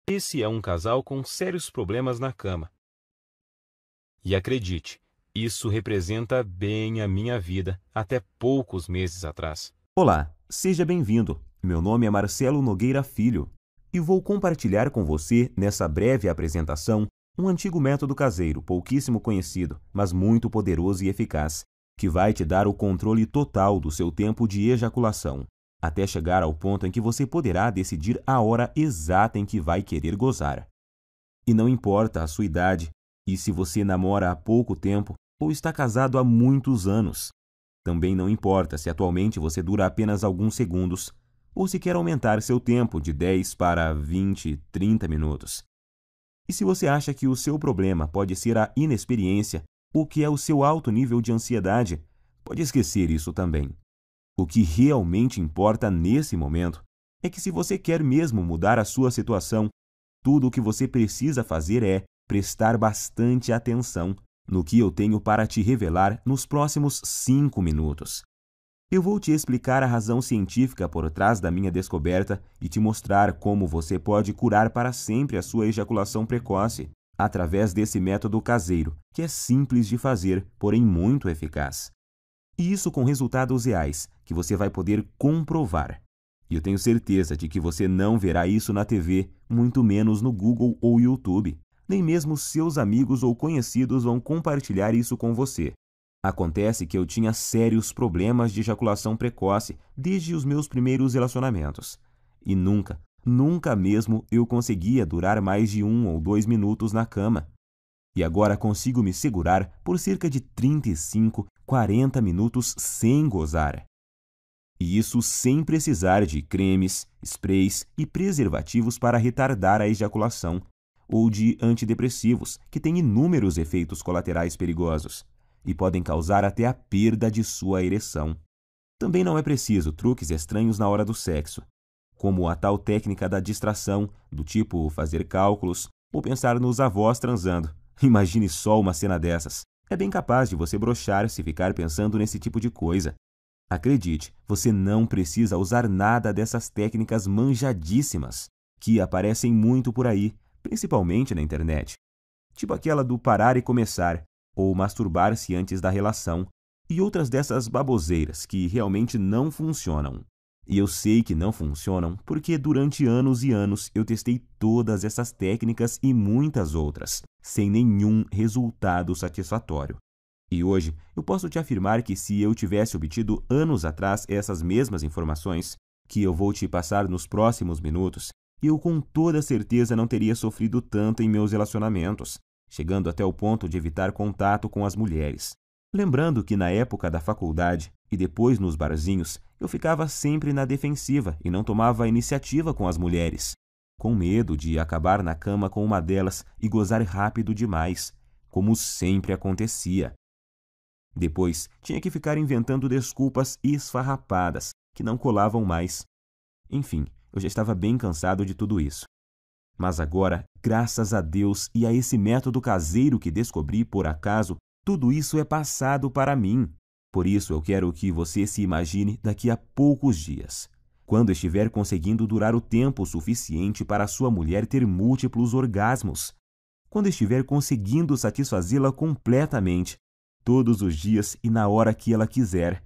Esse é um casal com sérios problemas na cama. E acredite, isso representa bem a minha vida até poucos meses atrás. Olá, seja bem-vindo. Meu nome é Marcelo Nogueira Filho e vou compartilhar com você, nessa breve apresentação, um antigo método caseiro, pouquíssimo conhecido, mas muito poderoso e eficaz, que vai te dar o controle total do seu tempo de ejaculação, até chegar ao ponto em que você poderá decidir a hora exata em que vai querer gozar. E não importa a sua idade, e se você namora há pouco tempo ou está casado há muitos anos. Também não importa se atualmente você dura apenas alguns segundos, ou se quer aumentar seu tempo de 10 para 20, 30 minutos. E se você acha que o seu problema pode ser a inexperiência, ou que é o seu alto nível de ansiedade, pode esquecer isso também. O que realmente importa nesse momento é que se você quer mesmo mudar a sua situação, tudo o que você precisa fazer é prestar bastante atenção no que eu tenho para te revelar nos próximos 5 minutos. Eu vou te explicar a razão científica por trás da minha descoberta e te mostrar como você pode curar para sempre a sua ejaculação precoce, através desse método caseiro, que é simples de fazer, porém muito eficaz. E isso com resultados reais, que você vai poder comprovar. E eu tenho certeza de que você não verá isso na TV, muito menos no Google ou YouTube. Nem mesmo seus amigos ou conhecidos vão compartilhar isso com você. Acontece que eu tinha sérios problemas de ejaculação precoce desde os meus primeiros relacionamentos. E nunca mesmo eu conseguia durar mais de 1 ou 2 minutos na cama. E agora consigo me segurar por cerca de 35, 40 minutos sem gozar. E isso sem precisar de cremes, sprays e preservativos para retardar a ejaculação, ou de antidepressivos, que têm inúmeros efeitos colaterais perigosos e podem causar até a perda de sua ereção. Também não é preciso truques estranhos na hora do sexo, como a tal técnica da distração, do tipo fazer cálculos ou pensar nos avós transando. Imagine só uma cena dessas. É bem capaz de você broxar se ficar pensando nesse tipo de coisa. Acredite, você não precisa usar nada dessas técnicas manjadíssimas, que aparecem muito por aí, principalmente na internet. Tipo aquela do parar e começar, ou masturbar-se antes da relação, e outras dessas baboseiras que realmente não funcionam. E eu sei que não funcionam porque durante anos e anos eu testei todas essas técnicas e muitas outras, sem nenhum resultado satisfatório. E hoje eu posso te afirmar que se eu tivesse obtido anos atrás essas mesmas informações, que eu vou te passar nos próximos minutos, eu com toda certeza não teria sofrido tanto em meus relacionamentos, chegando até o ponto de evitar contato com as mulheres. Lembrando que na época da faculdade e depois nos barzinhos, eu ficava sempre na defensiva e não tomava a iniciativa com as mulheres, com medo de acabar na cama com uma delas e gozar rápido demais, como sempre acontecia. Depois, tinha que ficar inventando desculpas esfarrapadas, que não colavam mais. Enfim, eu já estava bem cansado de tudo isso. Mas agora, graças a Deus e a esse método caseiro que descobri por acaso, tudo isso é passado para mim. Por isso eu quero que você se imagine daqui a poucos dias, quando estiver conseguindo durar o tempo suficiente para a sua mulher ter múltiplos orgasmos, quando estiver conseguindo satisfazê-la completamente, todos os dias e na hora que ela quiser.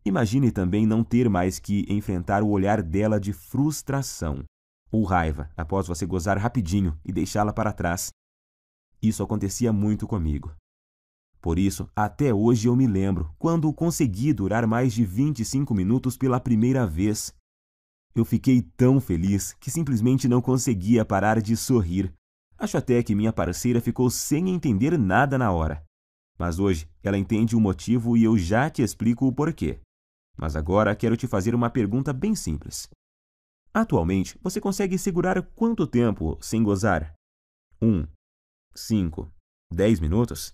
Imagine também não ter mais que enfrentar o olhar dela de frustração ou raiva após você gozar rapidinho e deixá-la para trás. Isso acontecia muito comigo. Por isso, até hoje eu me lembro quando consegui durar mais de 25 minutos pela primeira vez. Eu fiquei tão feliz que simplesmente não conseguia parar de sorrir. Acho até que minha parceira ficou sem entender nada na hora. Mas hoje ela entende o motivo e eu já te explico o porquê. Mas agora quero te fazer uma pergunta bem simples. Atualmente, você consegue segurar quanto tempo sem gozar? 1, 5, 10 minutos?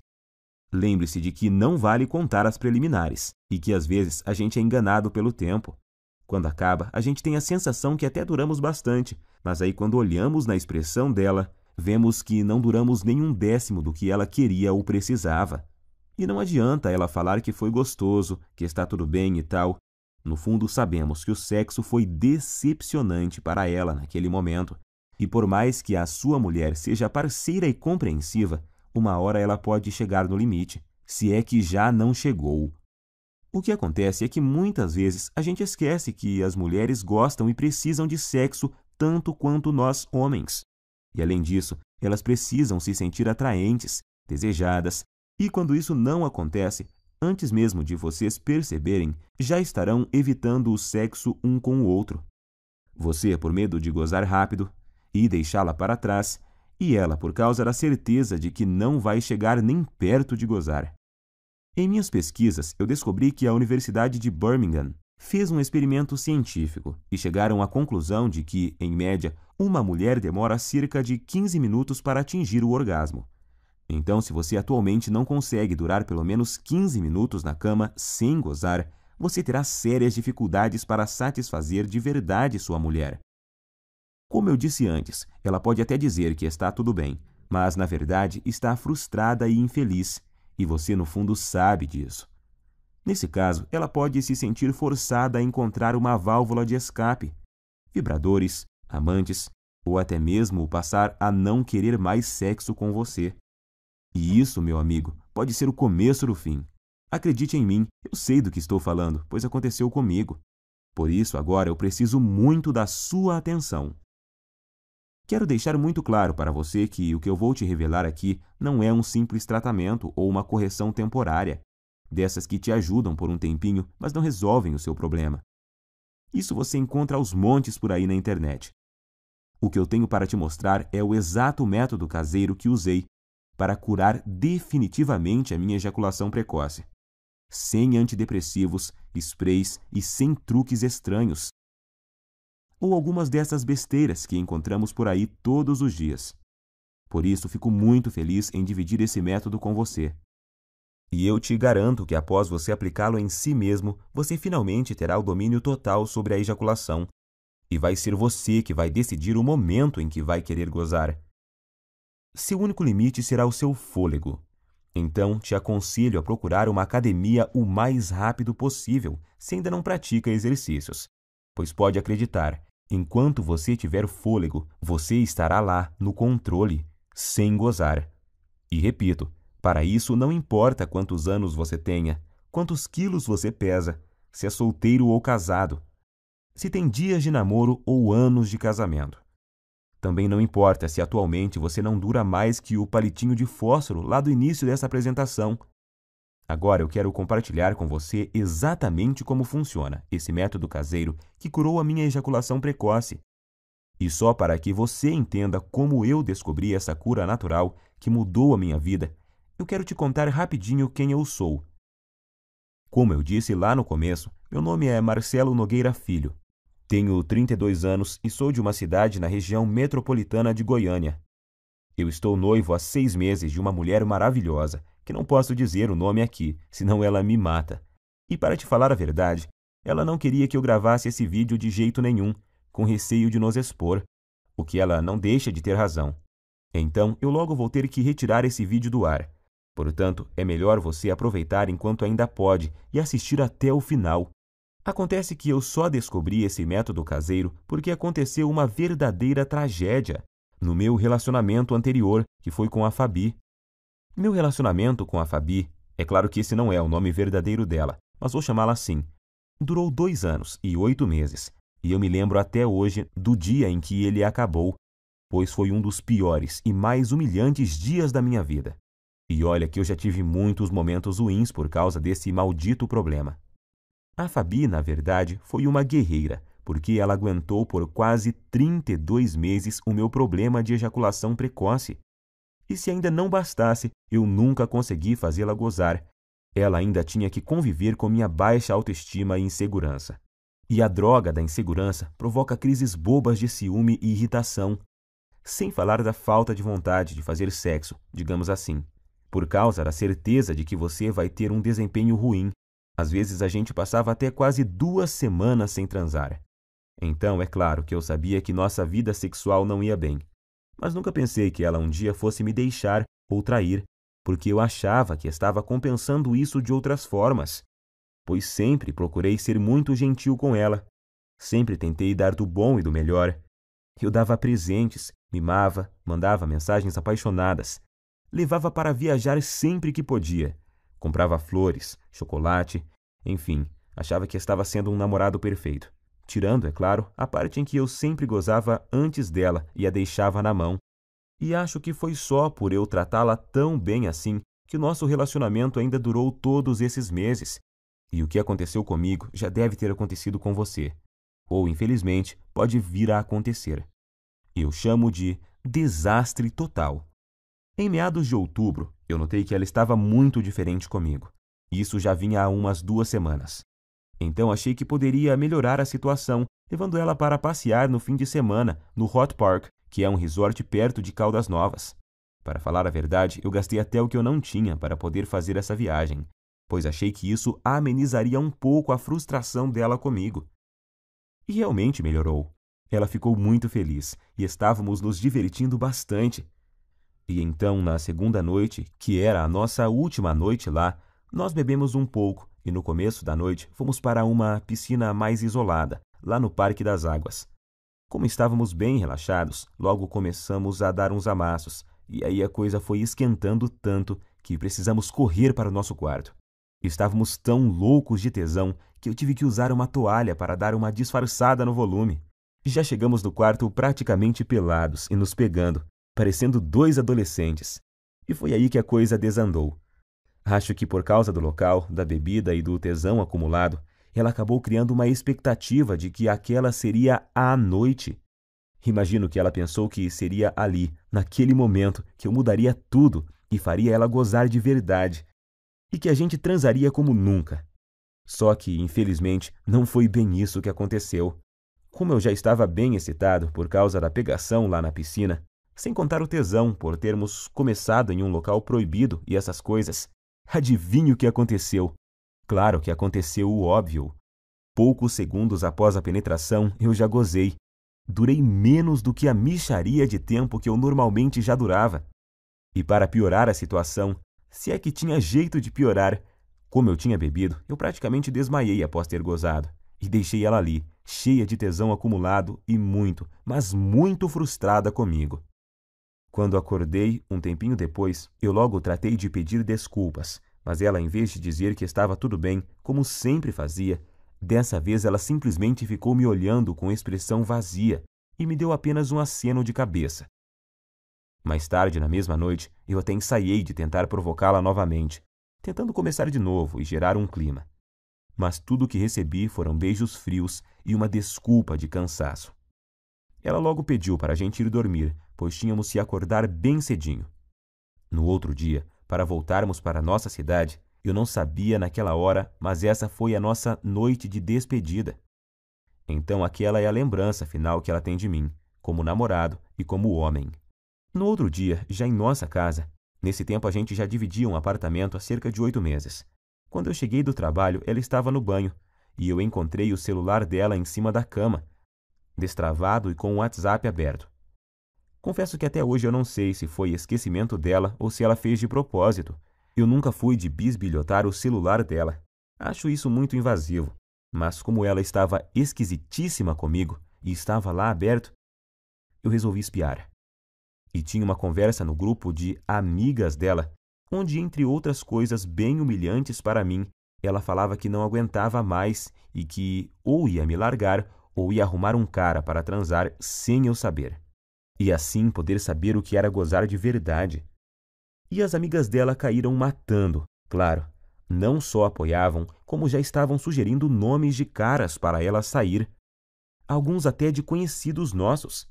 Lembre-se de que não vale contar as preliminares e que às vezes a gente é enganado pelo tempo. Quando acaba, a gente tem a sensação que até duramos bastante, mas aí quando olhamos na expressão dela, vemos que não duramos nem 1/10 do que ela queria ou precisava. E não adianta ela falar que foi gostoso, que está tudo bem e tal. No fundo, sabemos que o sexo foi decepcionante para ela naquele momento, E por mais que a sua mulher seja parceira e compreensiva, uma hora ela pode chegar no limite, se é que já não chegou. O que acontece é que muitas vezes a gente esquece que as mulheres gostam e precisam de sexo tanto quanto nós homens. E além disso, elas precisam se sentir atraentes, desejadas, e quando isso não acontece, antes mesmo de vocês perceberem, já estarão evitando o sexo um com o outro. Você por medo de gozar rápido e deixá-la para trás, e ela por causa da certeza de que não vai chegar nem perto de gozar. Em minhas pesquisas, eu descobri que a Universidade de Birmingham fez um experimento científico e chegaram à conclusão de que, em média, uma mulher demora cerca de 15 minutos para atingir o orgasmo. Então, se você atualmente não consegue durar pelo menos 15 minutos na cama sem gozar, você terá sérias dificuldades para satisfazer de verdade sua mulher. Como eu disse antes, ela pode até dizer que está tudo bem, mas na verdade está frustrada e infeliz, e você no fundo sabe disso. Nesse caso, ela pode se sentir forçada a encontrar uma válvula de escape, vibradores, amantes, ou até mesmo passar a não querer mais sexo com você. E isso, meu amigo, pode ser o começo do fim. Acredite em mim, eu sei do que estou falando, pois aconteceu comigo. Por isso, agora eu preciso muito da sua atenção. Quero deixar muito claro para você que o que eu vou te revelar aqui não é um simples tratamento ou uma correção temporária, dessas que te ajudam por um tempinho, mas não resolvem o seu problema. Isso você encontra aos montes por aí na internet. O que eu tenho para te mostrar é o exato método caseiro que usei para curar definitivamente a minha ejaculação precoce. Sem antidepressivos, sprays e sem truques estranhos. Ou algumas dessas besteiras que encontramos por aí todos os dias. Por isso, fico muito feliz em dividir esse método com você. E eu te garanto que após você aplicá-lo em si mesmo, você finalmente terá o domínio total sobre a ejaculação. E vai ser você que vai decidir o momento em que vai querer gozar. Seu único limite será o seu fôlego. Então, te aconselho a procurar uma academia o mais rápido possível, se ainda não pratica exercícios. Pois pode acreditar, enquanto você tiver fôlego, você estará lá, no controle, sem gozar. E repito, para isso não importa quantos anos você tenha, quantos quilos você pesa, se é solteiro ou casado, se tem dias de namoro ou anos de casamento. Também não importa se atualmente você não dura mais que o palitinho de fósforo lá do início dessa apresentação. Agora eu quero compartilhar com você exatamente como funciona esse método caseiro que curou a minha ejaculação precoce. E só para que você entenda como eu descobri essa cura natural que mudou a minha vida, eu quero te contar rapidinho quem eu sou. Como eu disse lá no começo, meu nome é Marcelo Nogueira Filho. Tenho 32 anos e sou de uma cidade na região metropolitana de Goiânia. Eu estou noivo há 6 meses de uma mulher maravilhosa, que não posso dizer o nome aqui, senão ela me mata. E para te falar a verdade, ela não queria que eu gravasse esse vídeo de jeito nenhum, com receio de nos expor, o que ela não deixa de ter razão. Então, eu logo vou ter que retirar esse vídeo do ar. Portanto, é melhor você aproveitar enquanto ainda pode e assistir até o final. Acontece que eu só descobri esse método caseiro porque aconteceu uma verdadeira tragédia no meu relacionamento anterior, que foi com a Fabi. Meu relacionamento com a Fabi, é claro que esse não é o nome verdadeiro dela, mas vou chamá-la assim, durou 2 anos e 8 meses, e eu me lembro até hoje do dia em que ele acabou, pois foi um dos piores e mais humilhantes dias da minha vida. E olha que eu já tive muitos momentos ruins por causa desse maldito problema. A Fabi, na verdade, foi uma guerreira, porque ela aguentou por quase 32 meses o meu problema de ejaculação precoce. E se ainda não bastasse, eu nunca consegui fazê-la gozar. Ela ainda tinha que conviver com minha baixa autoestima e insegurança. E a droga da insegurança provoca crises bobas de ciúme e irritação. Sem falar da falta de vontade de fazer sexo, digamos assim, por causa da certeza de que você vai ter um desempenho ruim. Às vezes a gente passava até quase 2 semanas sem transar. Então, é claro que eu sabia que nossa vida sexual não ia bem. Mas nunca pensei que ela um dia fosse me deixar ou trair, porque eu achava que estava compensando isso de outras formas. Pois sempre procurei ser muito gentil com ela. Sempre tentei dar do bom e do melhor. Eu dava presentes, mimava, mandava mensagens apaixonadas. Levava para viajar sempre que podia. Comprava flores, chocolate, enfim, achava que estava sendo um namorado perfeito. Tirando, é claro, a parte em que eu sempre gozava antes dela e a deixava na mão. E acho que foi só por eu tratá-la tão bem assim que o nosso relacionamento ainda durou todos esses meses. E o que aconteceu comigo já deve ter acontecido com você. Ou, infelizmente, pode vir a acontecer. Eu chamo de desastre total. Em meados de outubro, eu notei que ela estava muito diferente comigo. Isso já vinha há umas 2 semanas. Então achei que poderia melhorar a situação, levando ela para passear no fim de semana no Hot Park, que é um resort perto de Caldas Novas. Para falar a verdade, eu gastei até o que eu não tinha para poder fazer essa viagem, pois achei que isso amenizaria um pouco a frustração dela comigo. E realmente melhorou. Ela ficou muito feliz e estávamos nos divertindo bastante. E então, na segunda noite, que era a nossa última noite lá, nós bebemos um pouco e no começo da noite fomos para uma piscina mais isolada, lá no Parque das Águas. Como estávamos bem relaxados, logo começamos a dar uns amassos, e aí a coisa foi esquentando tanto que precisamos correr para o nosso quarto. Estávamos tão loucos de tesão que eu tive que usar uma toalha para dar uma disfarçada no volume. Já chegamos no quarto praticamente pelados e nos pegando, parecendo 2 adolescentes. E foi aí que a coisa desandou. Acho que por causa do local, da bebida e do tesão acumulado, ela acabou criando uma expectativa de que aquela seria a noite. Imagino que ela pensou que seria ali, naquele momento, que eu mudaria tudo e faria ela gozar de verdade. E que a gente transaria como nunca. Só que, infelizmente, não foi bem isso que aconteceu. Como eu já estava bem excitado por causa da pegação lá na piscina, sem contar o tesão por termos começado em um local proibido e essas coisas, adivinhe o que aconteceu? Claro que aconteceu o óbvio. Poucos segundos após a penetração, eu já gozei. Durei menos do que a mixaria de tempo que eu normalmente já durava. E para piorar a situação, se é que tinha jeito de piorar, como eu tinha bebido, eu praticamente desmaiei após ter gozado. E deixei ela ali, cheia de tesão acumulado e muito, mas muito frustrada comigo. Quando acordei, um tempinho depois, eu logo tratei de pedir desculpas, mas ela, em vez de dizer que estava tudo bem, como sempre fazia, dessa vez ela simplesmente ficou me olhando com expressão vazia e me deu apenas um aceno de cabeça. Mais tarde, na mesma noite, eu até ensaiei de tentar provocá-la novamente, tentando começar de novo e gerar um clima. Mas tudo o que recebi foram beijos frios e uma desculpa de cansaço. Ela logo pediu para a gente ir dormir, pois tínhamos se acordar bem cedinho. No outro dia, para voltarmos para nossa cidade, eu não sabia naquela hora, mas essa foi a nossa noite de despedida. Então aquela é a lembrança final que ela tem de mim, como namorado e como homem. No outro dia, já em nossa casa, nesse tempo a gente já dividia um apartamento há cerca de 8 meses. Quando eu cheguei do trabalho, ela estava no banho, e eu encontrei o celular dela em cima da cama, destravado e com o WhatsApp aberto. Confesso que até hoje eu não sei se foi esquecimento dela ou se ela fez de propósito. Eu nunca fui de bisbilhotar o celular dela. Acho isso muito invasivo. Mas como ela estava esquisitíssima comigo e estava lá aberto, eu resolvi espiar. E tinha uma conversa no grupo de amigas dela, onde, entre outras coisas bem humilhantes para mim, ela falava que não aguentava mais e que ou ia me largar ou ia arrumar um cara para transar sem eu saber. E assim poder saber o que era gozar de verdade. E as amigas dela caíram matando, claro. Não só apoiavam, como já estavam sugerindo nomes de caras para ela sair. Alguns até de conhecidos nossos.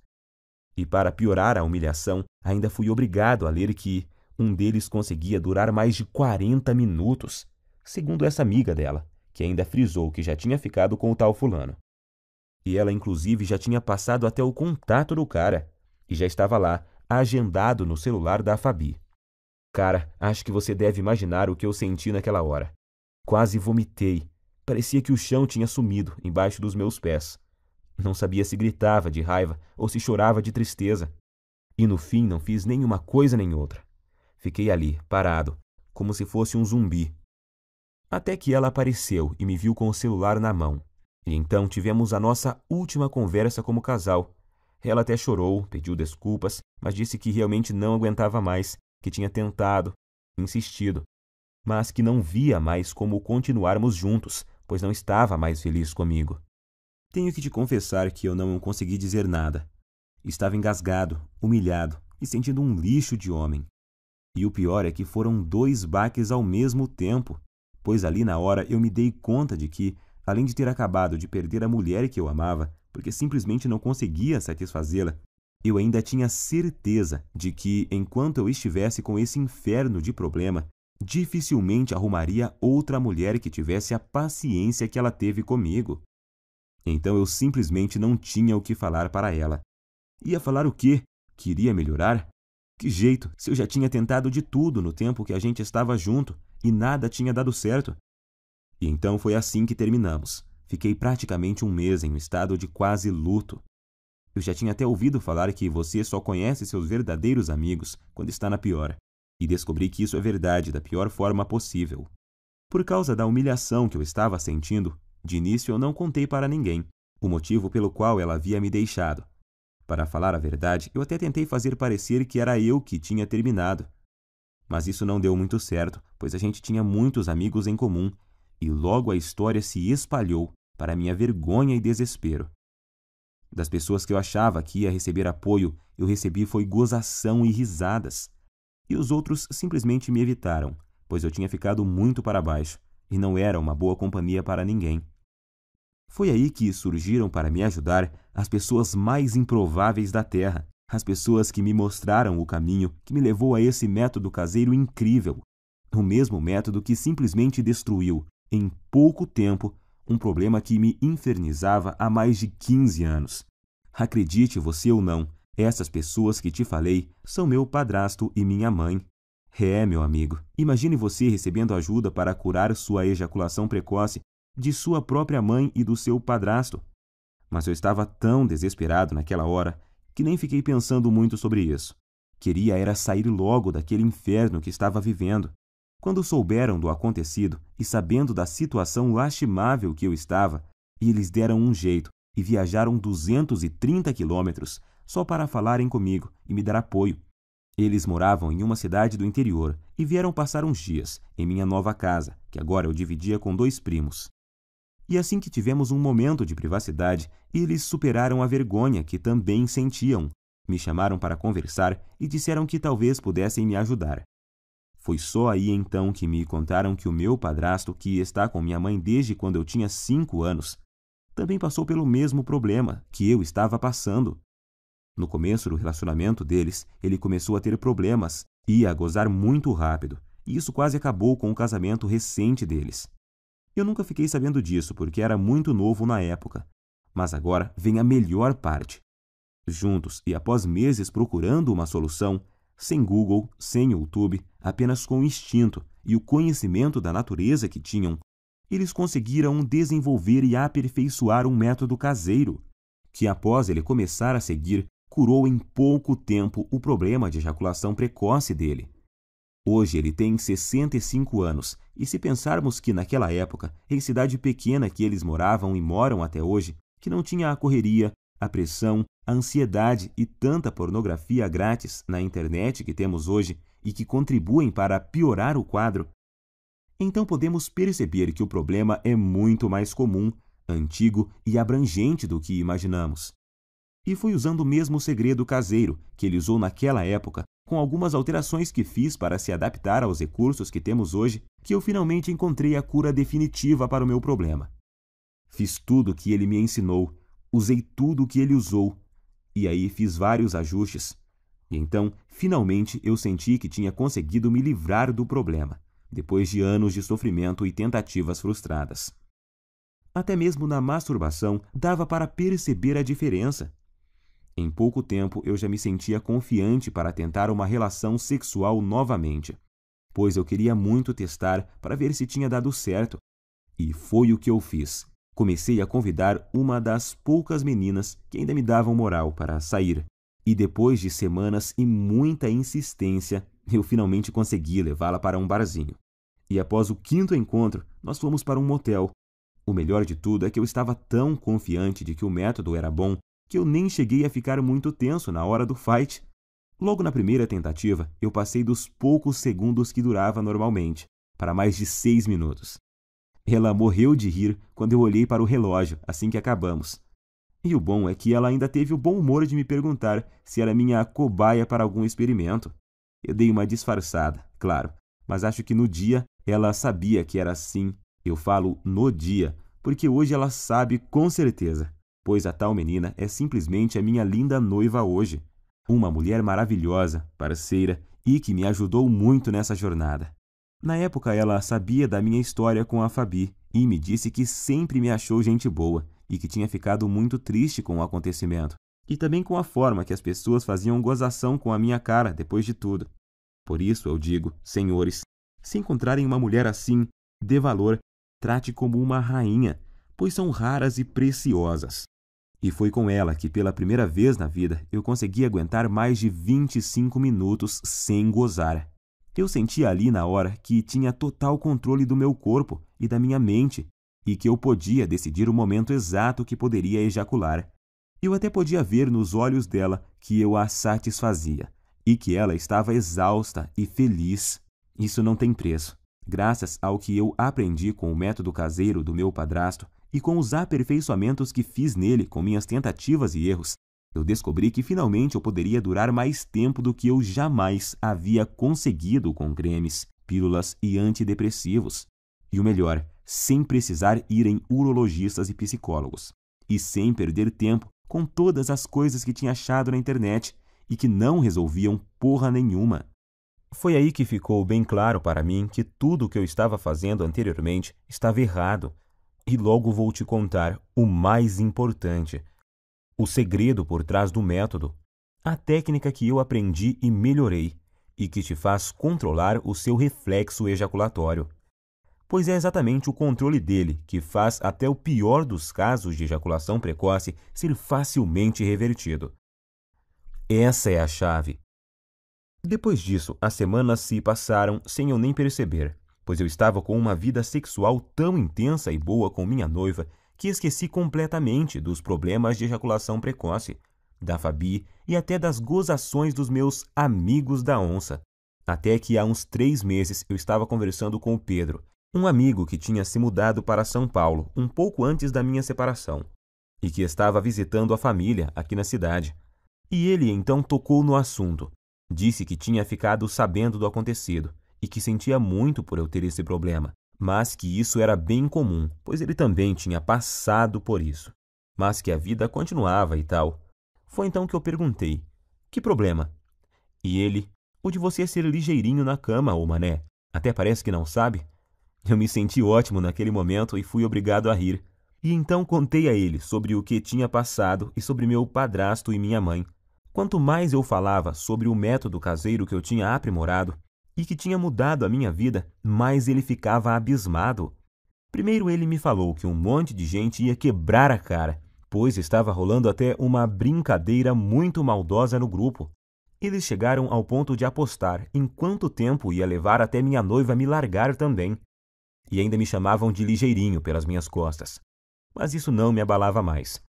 E para piorar a humilhação, ainda fui obrigado a ler que um deles conseguia durar mais de 40 minutos, segundo essa amiga dela, que ainda frisou que já tinha ficado com o tal fulano. E ela, inclusive, já tinha passado até o contato do cara, e já estava lá, agendado no celular da Fabi. Cara, acho que você deve imaginar o que eu senti naquela hora. Quase vomitei. Parecia que o chão tinha sumido embaixo dos meus pés. Não sabia se gritava de raiva ou se chorava de tristeza. E no fim não fiz nenhuma coisa nem outra. Fiquei ali, parado, como se fosse um zumbi. Até que ela apareceu e me viu com o celular na mão. E então tivemos a nossa última conversa como casal. Ela até chorou, pediu desculpas, mas disse que realmente não aguentava mais, que tinha tentado, insistido, mas que não via mais como continuarmos juntos, pois não estava mais feliz comigo. Tenho que te confessar que eu não consegui dizer nada. Estava engasgado, humilhado e sentindo um lixo de homem. E o pior é que foram 2 baques ao mesmo tempo, pois ali na hora eu me dei conta de que, além de ter acabado de perder a mulher que eu amava, porque simplesmente não conseguia satisfazê-la, eu ainda tinha certeza de que, enquanto eu estivesse com esse inferno de problema, dificilmente arrumaria outra mulher que tivesse a paciência que ela teve comigo. Então eu simplesmente não tinha o que falar para ela. Ia falar o quê? Queria melhorar? Que jeito, se eu já tinha tentado de tudo no tempo que a gente estava junto e nada tinha dado certo? E então foi assim que terminamos. Fiquei praticamente um mês em um estado de quase luto. Eu já tinha até ouvido falar que você só conhece seus verdadeiros amigos quando está na pior. E descobri que isso é verdade da pior forma possível. Por causa da humilhação que eu estava sentindo, de início eu não contei para ninguém o motivo pelo qual ela havia me deixado. Para falar a verdade, eu até tentei fazer parecer que era eu que tinha terminado. Mas isso não deu muito certo, pois a gente tinha muitos amigos em comum, e logo a história se espalhou, para minha vergonha e desespero. Das pessoas que eu achava que ia receber apoio, eu recebi foi gozação e risadas. E os outros simplesmente me evitaram, pois eu tinha ficado muito para baixo, e não era uma boa companhia para ninguém. Foi aí que surgiram para me ajudar as pessoas mais improváveis da Terra, as pessoas que me mostraram o caminho que me levou a esse método caseiro incrível, o mesmo método que simplesmente destruiu, em pouco tempo, um problema que me infernizava há mais de 15 anos. Acredite você ou não, essas pessoas que te falei são meu padrasto e minha mãe. Meu amigo, imagine você recebendo ajuda para curar sua ejaculação precoce de sua própria mãe e do seu padrasto. Mas eu estava tão desesperado naquela hora que nem fiquei pensando muito sobre isso. Queria era sair logo daquele inferno que estava vivendo. Quando souberam do acontecido e sabendo da situação lastimável que eu estava, eles deram um jeito e viajaram 230 quilômetros só para falarem comigo e me dar apoio. Eles moravam em uma cidade do interior e vieram passar uns dias em minha nova casa, que agora eu dividia com 2 primos. E assim que tivemos um momento de privacidade, eles superaram a vergonha que também sentiam. Me chamaram para conversar e disseram que talvez pudessem me ajudar. Foi só aí então que me contaram que o meu padrasto, que está com minha mãe desde quando eu tinha 5 anos, também passou pelo mesmo problema que eu estava passando. No começo do relacionamento deles, ele começou a ter problemas e a gozar muito rápido, e isso quase acabou com o casamento recente deles. Eu nunca fiquei sabendo disso porque era muito novo na época, mas agora vem a melhor parte. Juntos e após meses procurando uma solução, sem Google, sem YouTube, apenas com o instinto e o conhecimento da natureza que tinham, eles conseguiram desenvolver e aperfeiçoar um método caseiro, que após ele começar a seguir, curou em pouco tempo o problema de ejaculação precoce dele. Hoje ele tem 65 anos, e se pensarmos que naquela época, em cidade pequena que eles moravam e moram até hoje, que não tinha a correria, a pressão, a ansiedade e tanta pornografia grátis na internet que temos hoje e que contribuem para piorar o quadro, então podemos perceber que o problema é muito mais comum, antigo e abrangente do que imaginamos. E foi usando o mesmo segredo caseiro que ele usou naquela época, com algumas alterações que fiz para se adaptar aos recursos que temos hoje, que eu finalmente encontrei a cura definitiva para o meu problema. Fiz tudo o que ele me ensinou, usei tudo o que ele usou, e aí fiz vários ajustes. E então, finalmente, eu senti que tinha conseguido me livrar do problema, depois de anos de sofrimento e tentativas frustradas. Até mesmo na masturbação dava para perceber a diferença. Em pouco tempo eu já me sentia confiante para tentar uma relação sexual novamente, pois eu queria muito testar para ver se tinha dado certo. E foi o que eu fiz. Comecei a convidar uma das poucas meninas que ainda me davam moral para sair. E depois de semanas e muita insistência, eu finalmente consegui levá-la para um barzinho. E após o 5º encontro, nós fomos para um motel. O melhor de tudo é que eu estava tão confiante de que o método era bom que eu nem cheguei a ficar muito tenso na hora do fight. Logo na primeira tentativa, eu passei dos poucos segundos que durava normalmente, para mais de 6 minutos. Ela morreu de rir quando eu olhei para o relógio assim que acabamos. E o bom é que ela ainda teve o bom humor de me perguntar se era minha cobaia para algum experimento. Eu dei uma disfarçada, claro, mas acho que no dia ela sabia que era assim. Eu falo no dia, porque hoje ela sabe com certeza, pois a tal menina é simplesmente a minha linda noiva hoje. Uma mulher maravilhosa, parceira e que me ajudou muito nessa jornada. Na época ela sabia da minha história com a Fabi e me disse que sempre me achou gente boa e que tinha ficado muito triste com o acontecimento e também com a forma que as pessoas faziam gozação com a minha cara depois de tudo. Por isso eu digo, senhores, se encontrarem uma mulher assim, dê valor, trate como uma rainha, pois são raras e preciosas. E foi com ela que pela primeira vez na vida eu consegui aguentar mais de 25 minutos sem gozar. Eu sentia ali na hora que tinha total controle do meu corpo e da minha mente e que eu podia decidir o momento exato que poderia ejacular. Eu até podia ver nos olhos dela que eu a satisfazia e que ela estava exausta e feliz. Isso não tem preço. Graças ao que eu aprendi com o método caseiro do meu padrasto e com os aperfeiçoamentos que fiz nele com minhas tentativas e erros, eu descobri que finalmente eu poderia durar mais tempo do que eu jamais havia conseguido com cremes, pílulas e antidepressivos. E o melhor, sem precisar ir em urologistas e psicólogos. E sem perder tempo com todas as coisas que tinha achado na internet e que não resolviam porra nenhuma. Foi aí que ficou bem claro para mim que tudo o que eu estava fazendo anteriormente estava errado. E logo vou te contar o mais importante. O segredo por trás do método. A técnica que eu aprendi e melhorei e que te faz controlar o seu reflexo ejaculatório. Pois é exatamente o controle dele que faz até o pior dos casos de ejaculação precoce ser facilmente revertido. Essa é a chave. Depois disso, as semanas se passaram sem eu nem perceber, pois eu estava com uma vida sexual tão intensa e boa com minha noiva que esqueci completamente dos problemas de ejaculação precoce, da Fabi e até das gozações dos meus amigos da onça. Até que há uns 3 meses eu estava conversando com o Pedro, um amigo que tinha se mudado para São Paulo um pouco antes da minha separação e que estava visitando a família aqui na cidade. E ele então tocou no assunto. Disse que tinha ficado sabendo do acontecido e que sentia muito por eu ter esse problema, mas que isso era bem comum, pois ele também tinha passado por isso, mas que a vida continuava e tal. Foi então que eu perguntei, que problema? E ele, o de você ser ligeirinho na cama, ô mané, até parece que não sabe. Eu me senti ótimo naquele momento e fui obrigado a rir. E então contei a ele sobre o que tinha passado e sobre meu padrasto e minha mãe. Quanto mais eu falava sobre o método caseiro que eu tinha aprimorado e que tinha mudado a minha vida, mais ele ficava abismado. Primeiro ele me falou que um monte de gente ia quebrar a cara, pois estava rolando até uma brincadeira muito maldosa no grupo. Eles chegaram ao ponto de apostar em quanto tempo ia levar até minha noiva me largar também. E ainda me chamavam de ligeirinho pelas minhas costas. Mas isso não me abalava mais.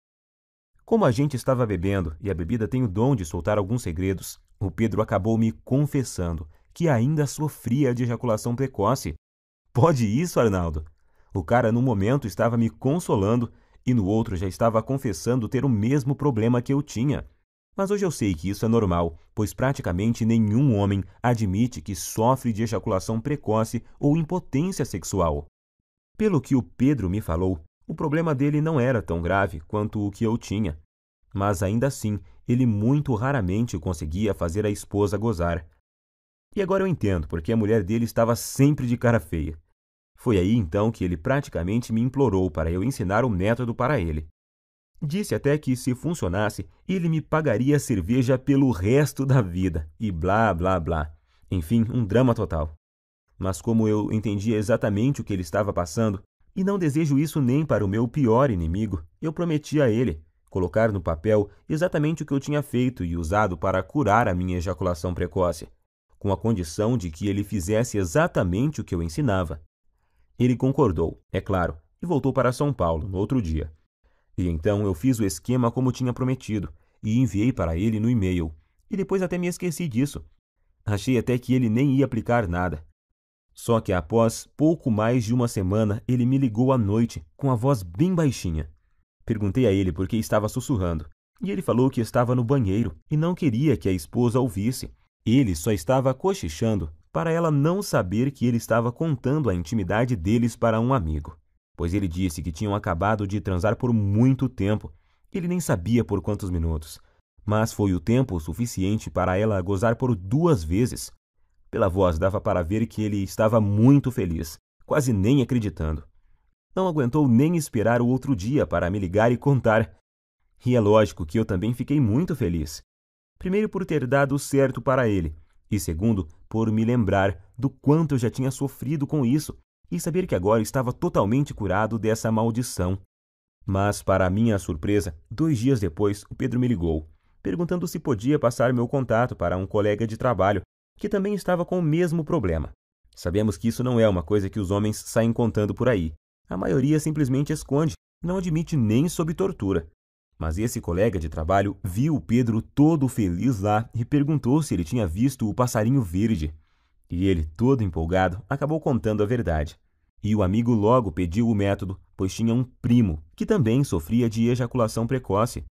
Como a gente estava bebendo e a bebida tem o dom de soltar alguns segredos, o Pedro acabou me confessando que ainda sofria de ejaculação precoce. Pode isso, Arnaldo? O cara num momento estava me consolando e no outro já estava confessando ter o mesmo problema que eu tinha. Mas hoje eu sei que isso é normal, pois praticamente nenhum homem admite que sofre de ejaculação precoce ou impotência sexual. Pelo que o Pedro me falou, o problema dele não era tão grave quanto o que eu tinha, mas ainda assim ele muito raramente conseguia fazer a esposa gozar. E agora eu entendo porque a mulher dele estava sempre de cara feia. Foi aí então que ele praticamente me implorou para eu ensinar o método para ele. Disse até que, se funcionasse, ele me pagaria cerveja pelo resto da vida, e blá, blá, blá. Enfim, um drama total. Mas como eu entendia exatamente o que ele estava passando, e não desejo isso nem para o meu pior inimigo, eu prometi a ele colocar no papel exatamente o que eu tinha feito e usado para curar a minha ejaculação precoce, com a condição de que ele fizesse exatamente o que eu ensinava. Ele concordou, é claro, e voltou para São Paulo no outro dia. E então eu fiz o esquema como tinha prometido e enviei para ele no e-mail. E depois até me esqueci disso. Achei até que ele nem ia aplicar nada. Só que após pouco mais de uma semana, ele me ligou à noite, com a voz bem baixinha. Perguntei a ele por que estava sussurrando, e ele falou que estava no banheiro e não queria que a esposa ouvisse. Ele só estava cochichando para ela não saber que ele estava contando a intimidade deles para um amigo, pois ele disse que tinham acabado de transar por muito tempo. Ele nem sabia por quantos minutos, mas foi o tempo suficiente para ela gozar por 2 vezes. Pela voz dava para ver que ele estava muito feliz, quase nem acreditando. Não aguentou nem esperar o outro dia para me ligar e contar. E é lógico que eu também fiquei muito feliz. Primeiro por ter dado certo para ele, e segundo por me lembrar do quanto eu já tinha sofrido com isso e saber que agora estava totalmente curado dessa maldição. Mas, para minha surpresa, 2 dias depois, o Pedro me ligou, perguntando se podia passar meu contato para um colega de trabalho que também estava com o mesmo problema. Sabemos que isso não é uma coisa que os homens saem contando por aí. A maioria simplesmente esconde, não admite nem sob tortura. Mas esse colega de trabalho viu o Pedro todo feliz lá e perguntou se ele tinha visto o passarinho verde. E ele, todo empolgado, acabou contando a verdade. E o amigo logo pediu o método, pois tinha um primo que também sofria de ejaculação precoce.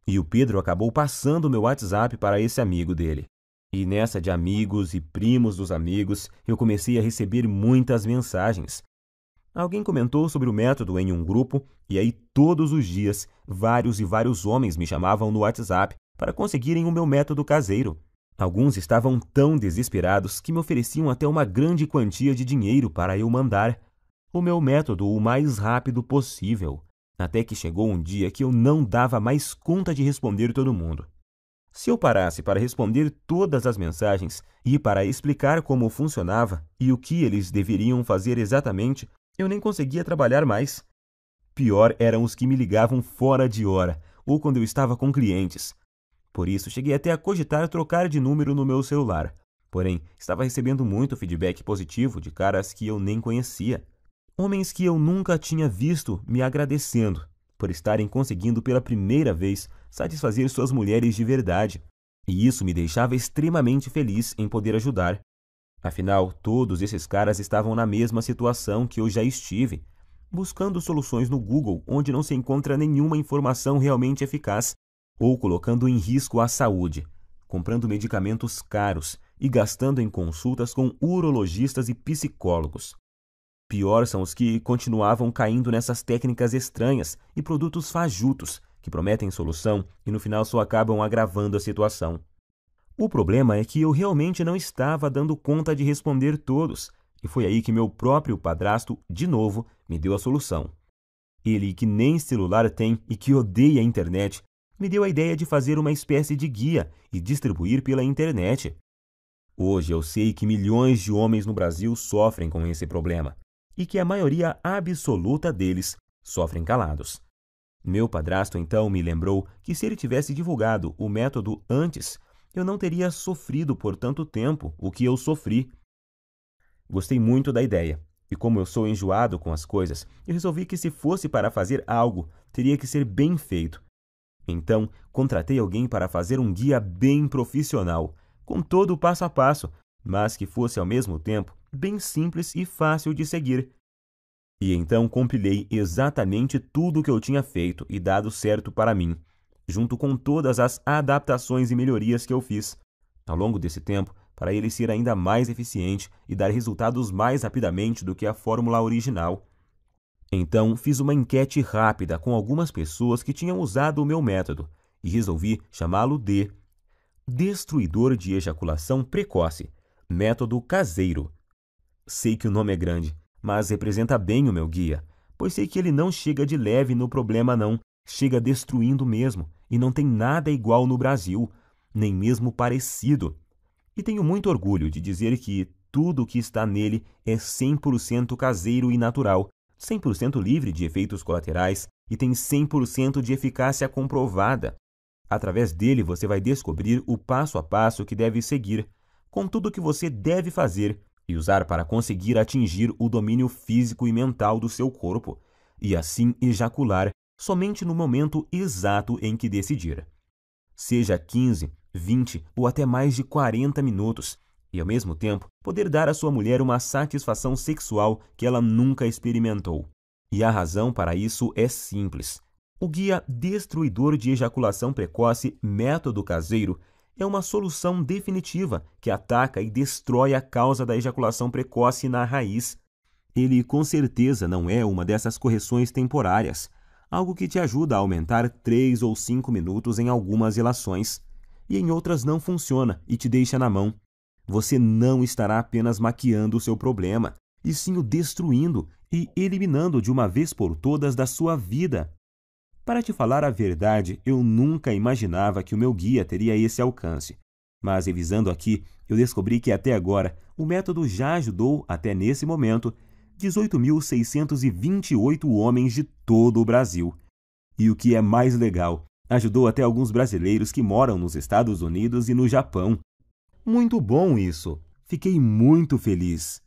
E o Pedro acabou passando o meu WhatsApp para esse amigo dele. E nessa de amigos e primos dos amigos, eu comecei a receber muitas mensagens. Alguém comentou sobre o método em um grupo, e aí todos os dias, vários e vários homens me chamavam no WhatsApp para conseguirem o meu método caseiro. Alguns estavam tão desesperados que me ofereciam até uma grande quantia de dinheiro para eu mandar o meu método o mais rápido possível, até que chegou um dia que eu não dava mais conta de responder todo mundo. Se eu parasse para responder todas as mensagens e para explicar como funcionava e o que eles deveriam fazer exatamente, eu nem conseguia trabalhar mais. Pior eram os que me ligavam fora de hora ou quando eu estava com clientes. Por isso, cheguei até a cogitar trocar de número no meu celular. Porém, estava recebendo muito feedback positivo de caras que eu nem conhecia. Homens que eu nunca tinha visto me agradecendo por estarem conseguindo pela primeira vez satisfazer suas mulheres de verdade. E isso me deixava extremamente feliz em poder ajudar. Afinal, todos esses caras estavam na mesma situação que eu já estive, buscando soluções no Google onde não se encontra nenhuma informação realmente eficaz, ou colocando em risco a saúde, comprando medicamentos caros e gastando em consultas com urologistas e psicólogos. Pior são os que continuavam caindo nessas técnicas estranhas e produtos fajutos que prometem solução e no final só acabam agravando a situação. O problema é que eu realmente não estava dando conta de responder todos, e foi aí que meu próprio padrasto, de novo, me deu a solução. Ele, que nem celular tem e que odeia a internet, me deu a ideia de fazer uma espécie de guia e distribuir pela internet. Hoje eu sei que milhões de homens no Brasil sofrem com esse problema, e que a maioria absoluta deles sofrem calados. Meu padrasto então me lembrou que se ele tivesse divulgado o método antes, eu não teria sofrido por tanto tempo o que eu sofri. Gostei muito da ideia, e como eu sou enjoado com as coisas, eu resolvi que se fosse para fazer algo, teria que ser bem feito. Então, contratei alguém para fazer um guia bem profissional, com todo o passo a passo, mas que fosse ao mesmo tempo bem simples e fácil de seguir. E então compilei exatamente tudo o que eu tinha feito e dado certo para mim, junto com todas as adaptações e melhorias que eu fiz ao longo desse tempo, para ele ser ainda mais eficiente e dar resultados mais rapidamente do que a fórmula original. Então, fiz uma enquete rápida com algumas pessoas que tinham usado o meu método e resolvi chamá-lo de Destruidor de Ejaculação Precoce, Método Caseiro. Sei que o nome é grande, mas representa bem o meu guia, pois sei que ele não chega de leve no problema não, chega destruindo mesmo, e não tem nada igual no Brasil, nem mesmo parecido. E tenho muito orgulho de dizer que tudo o que está nele é 100% caseiro e natural, 100% livre de efeitos colaterais e tem 100% de eficácia comprovada. Através dele você vai descobrir o passo a passo que deve seguir, com tudo o que você deve fazer e usar para conseguir atingir o domínio físico e mental do seu corpo, e assim ejacular somente no momento exato em que decidir. Seja 15, 20 ou até mais de 40 minutos, e ao mesmo tempo poder dar à sua mulher uma satisfação sexual que ela nunca experimentou. E a razão para isso é simples. O guia destruidor de ejaculação precoce Método Caseiro é uma solução definitiva que ataca e destrói a causa da ejaculação precoce na raiz. Ele com certeza não é uma dessas correções temporárias, algo que te ajuda a aumentar 3 ou 5 minutos em algumas relações, e em outras não funciona e te deixa na mão. Você não estará apenas maquiando o seu problema, e sim o destruindo e eliminando de uma vez por todas da sua vida. Para te falar a verdade, eu nunca imaginava que o meu guia teria esse alcance. Mas revisando aqui, eu descobri que até agora o método já ajudou, até nesse momento, 18.628 homens de todo o Brasil. E o que é mais legal, ajudou até alguns brasileiros que moram nos Estados Unidos e no Japão. Muito bom isso! Fiquei muito feliz.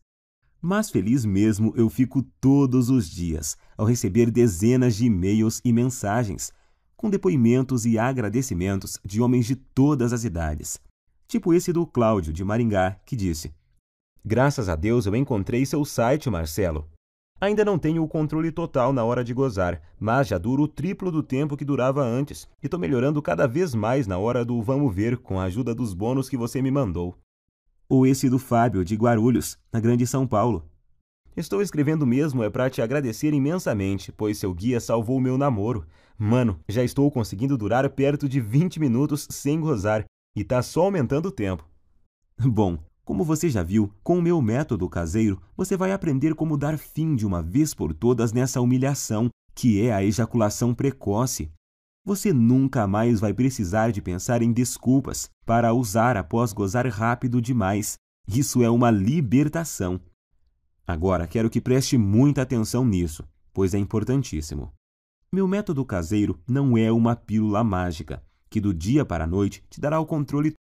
Mas feliz mesmo eu fico todos os dias ao receber dezenas de e-mails e mensagens, com depoimentos e agradecimentos de homens de todas as idades. Tipo esse do Cláudio, de Maringá, que disse: "Graças a Deus eu encontrei seu site, Marcelo. Ainda não tenho o controle total na hora de gozar, mas já duro o triplo do tempo que durava antes, e tô melhorando cada vez mais na hora do vamos ver com a ajuda dos bônus que você me mandou." Ou esse do Fábio, de Guarulhos, na Grande São Paulo: "Estou escrevendo mesmo para te agradecer imensamente, pois seu guia salvou o meu namoro. Mano, já estou conseguindo durar perto de 20 minutos sem gozar, e tá só aumentando o tempo." Bom, como você já viu, com o meu método caseiro, você vai aprender como dar fim de uma vez por todas nessa humilhação, que é a ejaculação precoce. Você nunca mais vai precisar de pensar em desculpas para usar após gozar rápido demais. Isso é uma libertação. Agora, quero que preste muita atenção nisso, pois é importantíssimo. Meu método caseiro não é uma pílula mágica, que do dia para a noite te dará o controle